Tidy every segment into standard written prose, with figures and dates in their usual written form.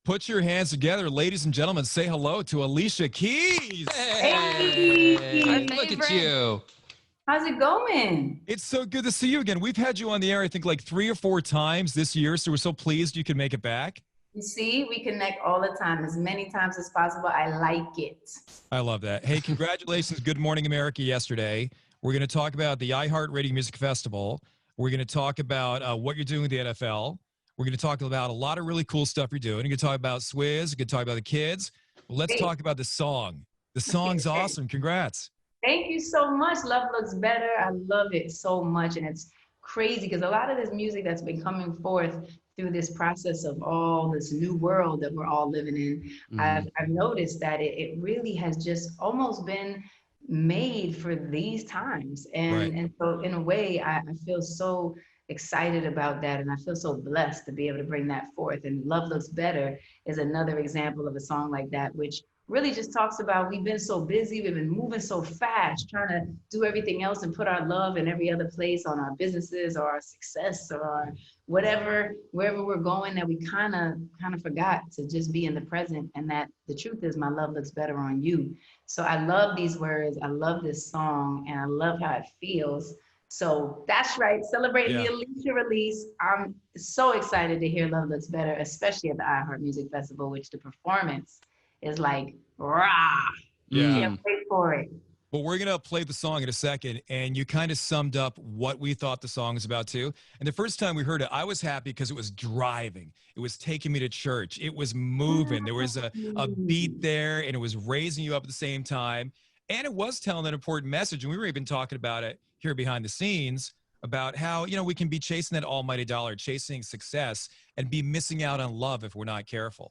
Put your hands together, ladies and gentlemen. Say hello to Alicia Keys. Hey, Our look at favorite. you. How's it going? It's so good to see you again. We've had you on the air, I think, like 3 or 4 times this year, so we're so pleased you could make it back. You see, we connect all the time, as many times as possible. I like it. I love that. Hey, congratulations, Good Morning America yesterday. We're going to talk about the iHeartRadio Music Festival. We're going to talk about what you're doing with the NFL. We're going to talk about a lot of really cool stuff you're doing. You're going to talk about Swizz. You're going to talk about the kids. Well, let's talk about the song. The song's awesome. Congrats. Thank you so much. Love Looks Better. I love it so much. And it's crazy because a lot of this music that's been coming forth through this process of all this new world that we're all living in, I've noticed that it really has just almost been made for these times. And so in a way, I feel so excited about that. And I feel so blessed to be able to bring that forth. And Love Looks Better is another example of a song like that, which really just talks about we've been so busy, we've been moving so fast, trying to do everything else and put our love in every other place on our businesses or our success or our whatever, wherever we're going, that we kind of forgot to just be in the present. And that the truth is my love looks better on you. So I love these words. I love this song and I love how it feels. So that's right. Celebrating the Alicia release. I'm so excited to hear Love Looks Better, especially at the iHeart Music Festival, which the performance is like, rah. Can't wait for it. Well, we're going to play the song in a second, and you kind of summed up what we thought the song was about, too. And the first time we heard it, I was happy because it was driving. It was taking me to church. It was moving. There was a beat there, and it was raising you up at the same time. And it was telling an important message, and we were even talking about it here behind the scenes, about how, you know, we can be chasing that almighty dollar, chasing success, and be missing out on love if we're not careful.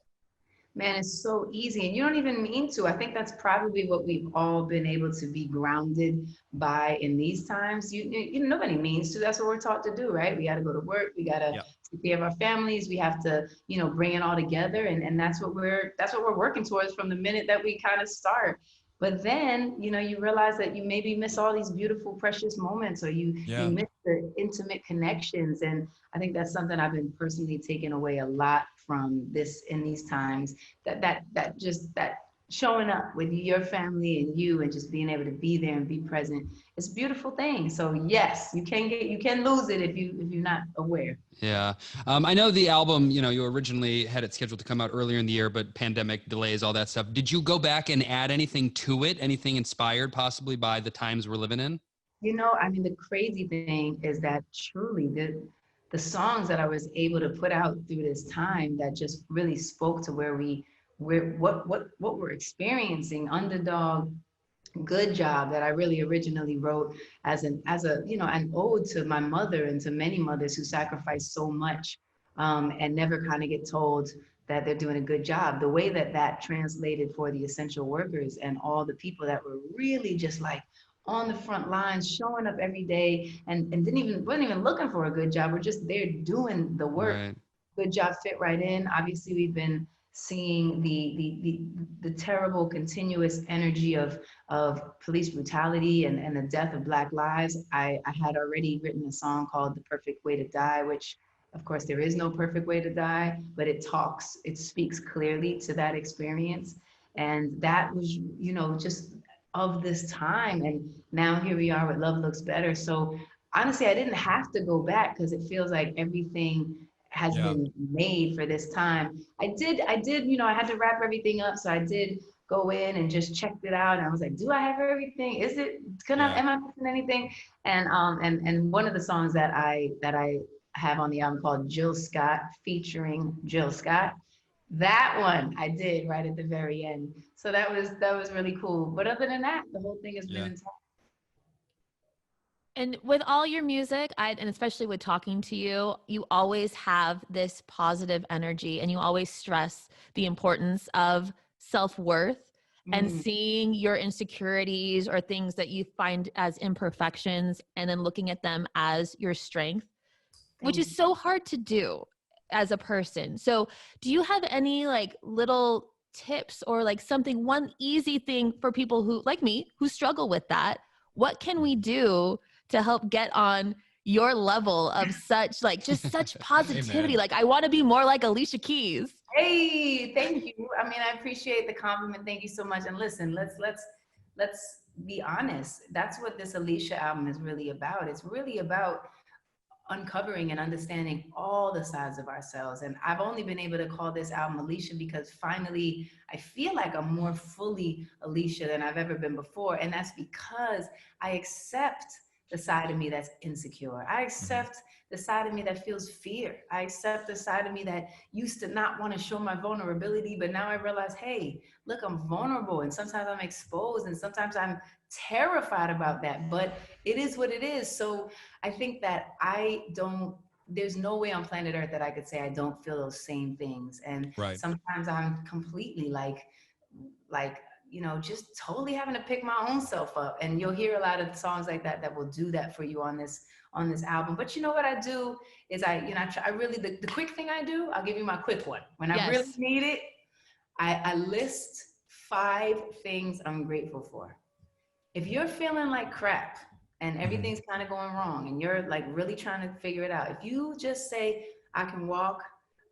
Man, it's so easy, and you don't even mean to. I think that's probably what we've all been able to be grounded by in these times. You nobody means to. That's what we're taught to do, right? We got to go to work. We got to take care of our families. We have to, bring it all together, and that's what we're working towards from the minute that we kind of start. But then, you realize that you maybe miss all these beautiful, precious moments, or you miss the intimate connections. And I think that's something I've been personally taking away a lot from this in these times, that showing up with your family and you and just being able to be there and be present. It's a beautiful thing. So yes, you can lose it if you're not aware. Yeah. I know the album, you originally had it scheduled to come out earlier in the year, but pandemic delays, all that stuff. Did you go back and add anything to it? Anything inspired possibly by the times we're living in? The crazy thing is that truly the songs that I was able to put out through this time that just really spoke to what we're experiencing, Underdog, Good Job, that I really originally wrote as an ode to my mother and to many mothers who sacrificed so much and never kind of get told that they're doing a good job. The way that translated for the essential workers and all the people that were really just like on the front lines, showing up every day and wasn't even looking for a good job. We're just there doing the work. Right. Good Job fit right in. Obviously, we've been seeing the terrible continuous energy of police brutality and the death of Black lives. I had already written a song called The Perfect Way to Die, which of course there is no perfect way to die, but it speaks clearly to that experience. And that was, just of this time. And now here we are with Love Looks Better. So honestly, I didn't have to go back because it feels like everything has been made for this time. I did, I had to wrap everything up. So I did go in and just checked it out. And I was like, do I have everything? Is it am I missing anything? And one of the songs that I have on the album called Jill Scott, featuring Jill Scott, that one I did right at the very end. So that was really cool. But other than that, the whole thing has been intact. And with all your music, and especially with talking to you, you always have this positive energy and you always stress the importance of self-worth and seeing your insecurities or things that you find as imperfections and then looking at them as your strength, which is so hard to do as a person. So do you have any little tips or one easy thing for people who, like me, who struggle with that? What can we do to help get on your level of such like just such positivity. Amen. Like I want to be more like Alicia Keys. Hey, thank you. I mean, I appreciate the compliment. Thank you so much. And listen, let's be honest. That's what this Alicia album is really about. It's really about uncovering and understanding all the sides of ourselves. And I've only been able to call this album Alicia because finally I feel like I'm more fully Alicia than I've ever been before. And that's because I accept the side of me that's insecure. I accept the side of me that feels fear. I accept the side of me that used to not want to show my vulnerability, but now I realize, hey, look, I'm vulnerable and sometimes I'm exposed and sometimes I'm terrified about that, but it is what it is. So I think that there's no way on planet Earth that I could say I don't feel those same things. And Right. sometimes I'm completely like, just totally having to pick my own self up. And you'll hear a lot of songs like that will do that for you on this album. But you know what I do is I really, the quick thing I do, I'll give you my quick one. When I really need it, I list 5 things I'm grateful for. If you're feeling like crap and everything's kind of going wrong and you're like really trying to figure it out, if you just say, I can walk,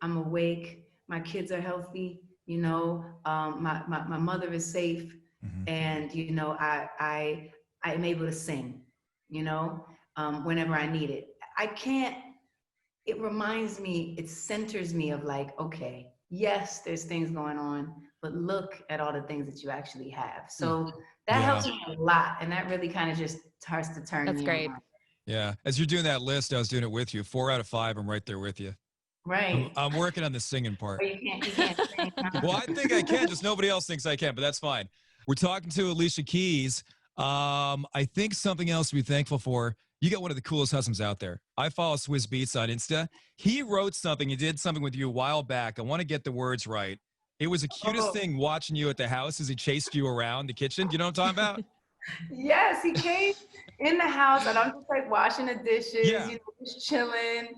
I'm awake, my kids are healthy, my mother is safe, and I am able to sing, whenever I need it. It reminds me, it centers me of like, okay, yes, there's things going on, but look at all the things that you actually have. So that helps me a lot. And that really kind of just starts to turn me on. That's great. Yeah. As you're doing that list, I was doing it with you. 4 out of 5, I'm right there with you. Right. I'm working on the singing part. Or you can't sing. Well, I think I can. Just nobody else thinks I can, but that's fine. We're talking to Alicia Keys. I think something else to be thankful for. You got one of the coolest husbands out there. I follow Swizz Beats on Insta. He wrote something. He did something with you a while back. I want to get the words right. It was the cutest thing watching you at the house as he chased you around the kitchen. Do you know what I'm talking about? Yes, he came in the house and I'm just like washing the dishes, just chilling.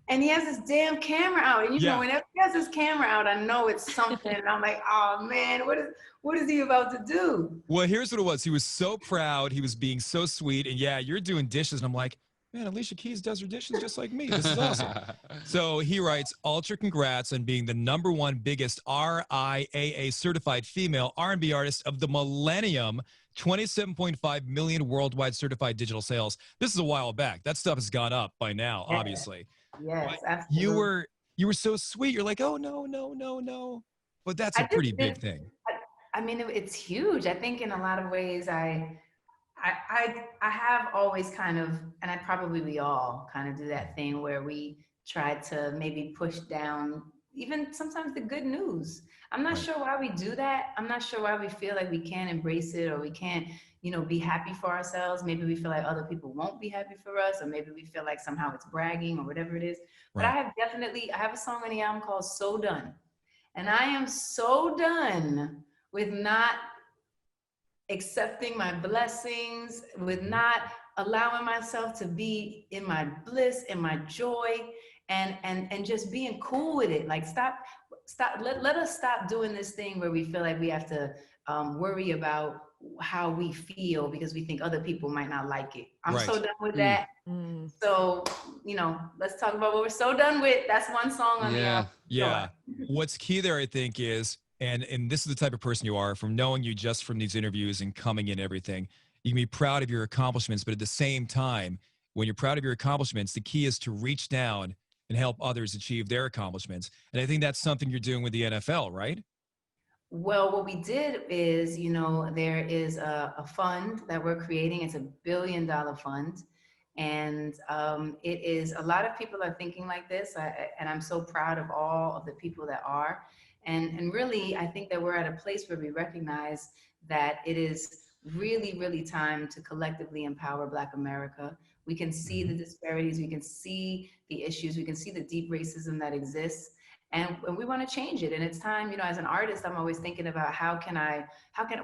And he has this damn camera out. And whenever he has his camera out, I know it's something. And I'm like, oh man, what is he about to do? Well, here's what it was. He was so proud. He was being so sweet. And you're doing dishes. And I'm like, man, Alicia Keys does her dishes just like me. This is awesome. So he writes, ultra congrats on being the #1 biggest RIAA certified female R&B artist of the millennium. 27.5 million worldwide certified digital sales. This is a while back. That stuff has gone up by now, obviously. Yes, but absolutely. You were so sweet. You're like, oh, no. But that's a pretty big thing. I mean, it's huge. I think in a lot of ways, I have always kind of, and we all kind of do that thing where we try to maybe push down even sometimes the good news. I'm not sure why we do that. I'm not sure why we feel like we can't embrace it or we can't, be happy for ourselves. Maybe we feel like other people won't be happy for us, or maybe we feel like somehow it's bragging or whatever it is. But I have a song on the album called So Done. And I am so done with not accepting my blessings, with not allowing myself to be in my bliss, in my joy, and just being cool with it. Like let us stop doing this thing where we feel like we have to worry about how we feel because we think other people might not like it. I'm so done with that. So, let's talk about what we're so done with. That's one song on the album. Yeah. What's key there, I think, is, and this is the type of person you are, from knowing you just from these interviews and coming in everything, you can be proud of your accomplishments, but at the same time, when you're proud of your accomplishments, the key is to reach down and help others achieve their accomplishments. And I think that's something you're doing with the NFL, right? Well, what we did is, there is a fund that we're creating. It's $1 billion fund. And it is, a lot of people are thinking like this. And I'm so proud of all of the people that are. And really, I think that we're at a place where we recognize that it is really, really time to collectively empower Black America. We can see the disparities, we can see the issues, we can see the deep racism that exists. And we want to change it. And it's time, as an artist, I'm always thinking about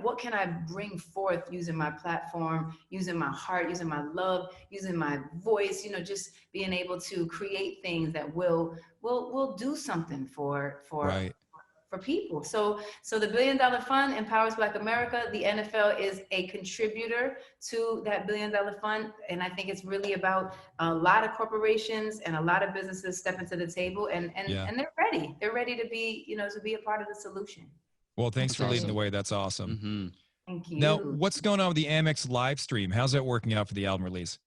what can I bring forth using my platform, using my heart, using my love, using my voice, just being able to create things that will do something for people. So the $1 Billion Fund empowers Black America. The NFL is a contributor to that $1 Billion Fund. And I think it's really about a lot of corporations and a lot of businesses stepping to the table, and they're ready. They're ready to be, to be a part of the solution. Well, thanks That's for leading awesome. the way. That's awesome. Mm-hmm. Thank you. Now, what's going on with the Amex live stream? How's that working out for the album release?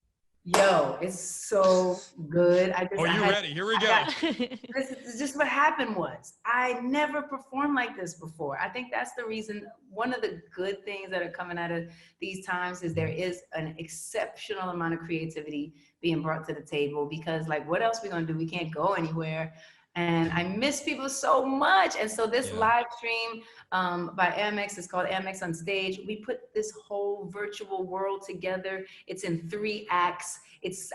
Yo, it's so good. You ready? Here we go. This is just what happened was I never performed like this before. I think that's the reason. One of the good things that are coming out of these times is there is an exceptional amount of creativity being brought to the table, because like, what else are we gonna do? We can't go anywhere. And I miss people so much. And so this live stream by Amex is called Amex on Stage. We put this whole virtual world together. It's in 3 acts.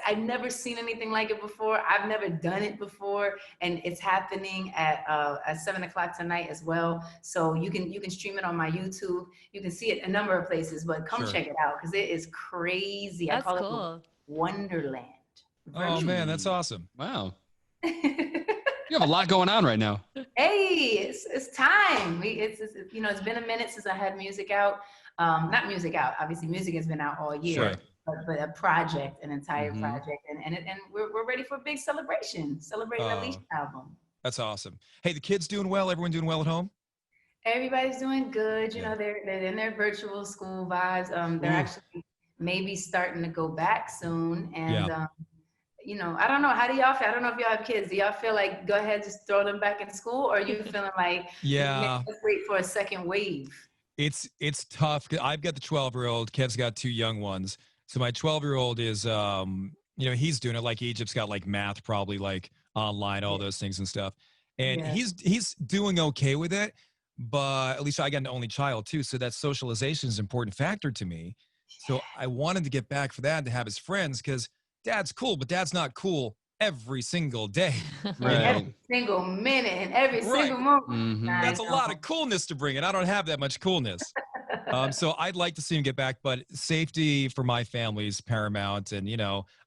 I've never seen anything like it before. I've never done it before. And it's happening at 7:00 tonight as well. So you can stream it on my YouTube. You can see it a number of places, but come check it out, because it is crazy. That's I call cool. it Wonderland. Oh man, that's awesome. Wow. You have a lot going on right now. Hey, it's time. It's been a minute since I had music out. Not music out. Obviously, music has been out all year. Sure. But a project, an entire project, and we're ready for a big celebration. Celebrating the Alicia album. That's awesome. Hey, the kids doing well? Everyone doing well at home? Everybody's doing good. They're in their virtual school vibes. They're actually maybe starting to go back soon, and I don't know. How do y'all feel? I don't know if y'all have kids. Do y'all feel like go ahead, just throw them back in school, or are you feeling like let's wait for a second wave? It's tough. I've got the 12-year-old. Kev's got 2 young ones. So my 12-year-old is, he's doing it like Egypt's got like math, probably like online, all those things and stuff. And he's doing okay with it. But at least I got an only child too. So that socialization is an important factor to me. So I wanted to get back for that, to have his friends, because dad's cool, but dad's not cool every single day. Every single minute and every single moment. Mm-hmm. That's a lot of coolness to bring in. I don't have that much coolness. So I'd like to see him get back, but safety for my family is paramount. And,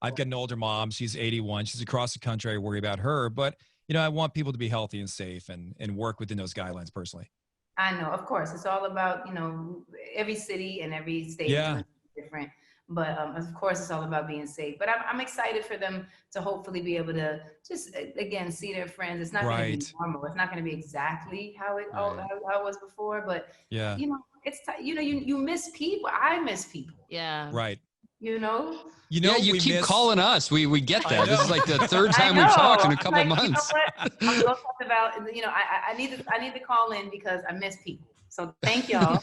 I've got an older mom. She's 81. She's across the country. I worry about her. But, I want people to be healthy and safe and work within those guidelines personally. I know, of course. It's all about, every city and every state is different. But of course, it's all about being safe. But I'm excited for them to hopefully be able to just, again, see their friends. It's not going to be normal. It's not going to be exactly how it was before. But, it's you miss people. I miss people. Yeah. Right. You keep calling us. We get that. This is like the 3rd time we've talked in a couple months. I'm so talking about, I need to call in because I miss people. So thank y'all.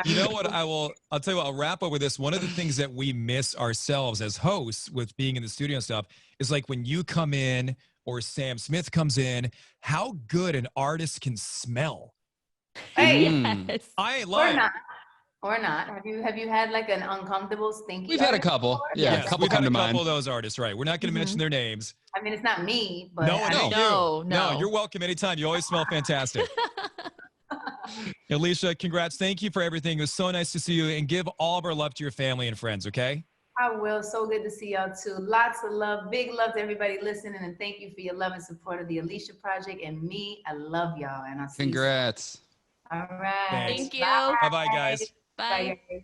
You know what? I'll tell you what, I'll wrap up with this. One of the things that we miss ourselves as hosts with being in the studio and stuff is like when you come in or Sam Smith comes in, how good an artist can smell. Hey, yes. I ain't lying. Or not. Have you had like an uncomfortable stinky? We've had a couple. Yeah, a couple come to mind. We've had a couple of those artists, right? We're not going to mention their names. I mean, it's not me, but No, you're welcome anytime. You always smell fantastic. Alicia, congrats. Thank you for everything. It was so nice to see you, and give all of our love to your family and friends, okay? I will. So good to see y'all too. Lots of love. Big love to everybody listening, and thank you for your love and support of the Alicia Project and me. I love y'all, and I'll see Congrats. you soon. All right. Thank you. Bye-bye, guys. Bye. Bye, guys.